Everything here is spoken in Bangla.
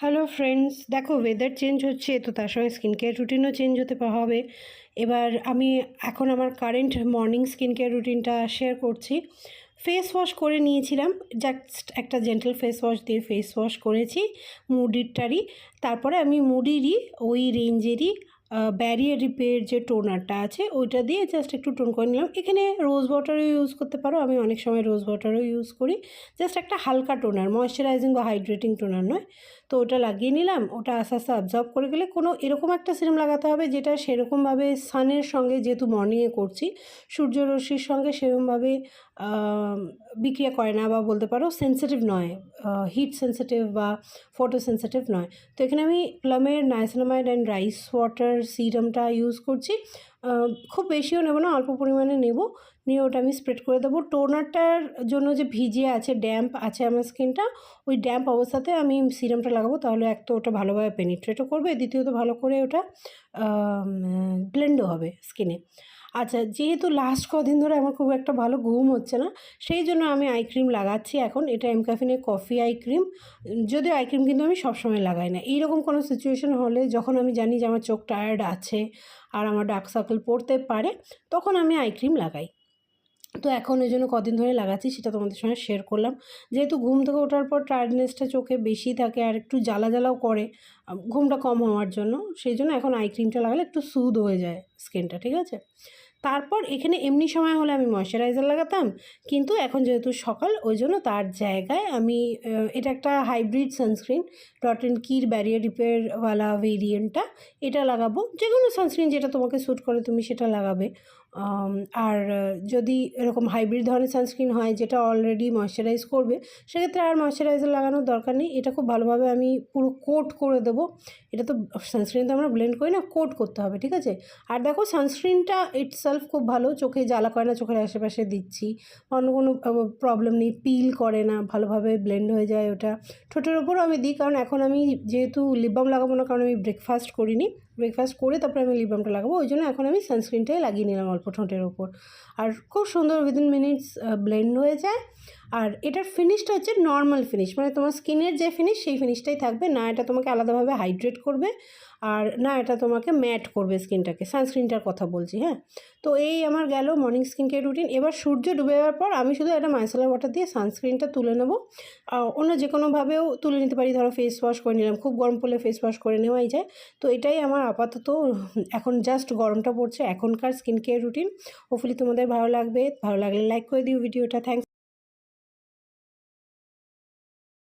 হ্যালো ফ্রেন্ডস, দেখো ওয়েদার চেঞ্জ হচ্ছে, তো তার সঙ্গে স্কিন কেয়ার রুটিনও চেঞ্জ হতে হবে। এবার আমি এখন আমার কারেন্ট মর্নিং স্কিন কেয়ার রুটিনটা শেয়ার করছি। ফেস ওয়াশ করে নিয়েছিলাম, জাস্ট একটা জেন্টাল ফেস ওয়াশ দিয়ে ফেস ওয়াশ করেছি মুডিরটারই। তারপরে আমি মুডিরই ওই রেঞ্জেরই ব্যারিয়ার রিপেয়ার যে টোনারটা আছে ওইটা দিয়ে জাস্ট একটু টোন করে নিলাম। এখানে রোজ ওয়াটারও ইউজ করতে পারো, আমি অনেক সময় রোজ ওয়াটারও ইউজ করি। জাস্ট একটা হালকা টোনার, ময়শ্চারাইজিং বা হাইড্রেটিং টোনার নয়। তো ওটা লাগিয়ে নিলাম। ওটা আস্তে আস্তে অবজর্ব করে গেলে কোনো এরকম একটা সিরাম লাগাতে হবে যেটা সেরকমভাবে সানের সঙ্গে, যেহেতু মর্নিংয়ে করছি, সূর্যরশ্মির সঙ্গে সেরকমভাবে বিক্রিয়া করে না, বা বলতে পারো সেন্সিটিভ নয়, হিট সেন্সিটিভ বা ফটো সেন্সিটিভ নয়। তো এখানে আমি প্লামের নাইসিনামাইড অ্যান্ড রাইস ওয়াটার সিরামটা ইউজ করছি। খুব বেশিও নেব না, অল্প পরিমাণে নেব, নিয়ে ওটা আমি স্প্রেড করে দেবো। টোনারটার জন্য যে ভিজে আছে, ড্যাম্প আছে আমার স্কিনটা, ওই ড্যাম্প অবস্থাতে আমি সিরামটা লাগাবো। তাহলে এক তো ওটা ভালোভাবে পেনিট্রেটও করবে, দ্বিতীয়ত ভালো করে ওটা ব্লেন্ডও হবে স্কিনে। আচ্ছা, যেহেতু লাস্ট কদিন ধরে আমার খুব একটা ভালো ঘুম হচ্ছে না, সেই জন্য আমি আই ক্রিম লাগাচ্ছি এখন। এটা এমকাফিনের কফি আই ক্রিম। যদিও আই ক্রিম কিন্তু আমি সবসময় লাগাই না, এইরকম কোনো সিচুয়েশন হলে, যখন আমি জানি যে আমার চোখ টায়ার্ড আছে আর আমার ডার্ক সার্কেল পড়তে পারে, তখন আমি আই ক্রিম লাগাই। তো এখন ওই জন্য কদিন ধরে লাগাচ্ছি, সেটা তোমাদের সঙ্গে শেয়ার করলাম। যেহেতু ঘুম থেকে ওঠার পর টায়ার্ডনেসটা চোখে বেশি থাকে আর একটু জ্বালা জ্বালাও করে ঘুমটা কম হওয়ার জন্য, সেই জন্য এখন আই ক্রিমটা লাগালে একটু স্মুথ হয়ে যায় স্কিনটা, ঠিক আছে। তারপর এখানে এমনি সময় হলে আমি ময়শ্চারাইজার লাগাতাম, কিন্তু এখন যেহেতু সকাল, ওই জন্য তার জায়গায় আমি এটা একটা হাইব্রিড সানস্ক্রিন, ডট অ্যান্ড কির ব্যারিয়ার রিপেয়ারওয়ালা ভেরিয়েন্টটা, এটা লাগাবো। যে কোনো সানস্ক্রিন যেটা তোমাকে স্যুট করে তুমি সেটা লাগাবে। আর যদি এরকম হাইব্রিড ধরনের সানস্ক্রিন হয় যেটা অলরেডি ময়শ্চারাইজ করবে, সেক্ষেত্রে আর ময়শ্চারাইজার লাগানোর দরকার নেই। এটা খুব ভালোভাবে আমি পুরো কোট করে দেবো। এটা তো সানস্ক্রিন তো আমরা ব্লেন্ড করি না, কোট করতে হবে, ঠিক আছে। আর দেখো সানস্ক্রিনটা ইটসেলফ খুব ভালো, চোখে জ্বালা করে না, চোখের আশেপাশে দিচ্ছি, অন্য কোনো প্রবলেম নেই, পিল করে না, ভালোভাবে ব্লেন্ড হয়ে যায় ওটা। ঠোঁটের ওপরও আমি দিই, কারণ এখন আমি যেহেতু লিপ বাম লাগাবো না, কারণ আমি ব্রেকফাস্ট করিনি, ব্রেকফাস্ট করে তারপরে আমি লিপ বামটা লাগাবো, ওই জন্য এখন আমি সানস্ক্রিনটাই লাগিয়ে নিলাম অল্প ঠোঁটের ওপর। আর খুব সুন্দর উইদিন মিনিটস ব্লেন্ড হয়ে যায়। আর এটার ফিনিশটা হচ্ছে নর্মাল ফিনিশ, মানে তোমার স্কিনের যে ফিনিশ সেই ফিনিশটাই থাকবে না, এটা তোমাকে আলাদাভাবে হাইড্রেট করবে, আর না এটা তোমাকে ম্যাট করবে স্কিনটাকে। সানস্ক্রিনটার কথা বলছি, হ্যাঁ। তো এই আমার গেল মর্নিং স্কিন কেয়ার রুটিন। এবার সূর্য ডুবে যাওয়ার পর আমি শুধু একটা মাইসেলার ওয়াটার দিয়ে সানস্ক্রিনটা তুলে নেবো। অন্য যে কোনোভাবেও তুলে নিতে পারি, ধরো ফেস ওয়াশ করে নিলাম, খুব গরম পড়লে ফেস ওয়াশ করে নেওয়াই যায়। তো এটাই আমার আপাতত, এখন জাস্ট গরমটা পড়ছে, এখনকার স্কিন কেয়ার রুটিন। হোপফুলি তোমাদের ভালো লাগবে, ভালো লাগলে লাইক করে দিও ভিডিওটা। থ্যাংকস।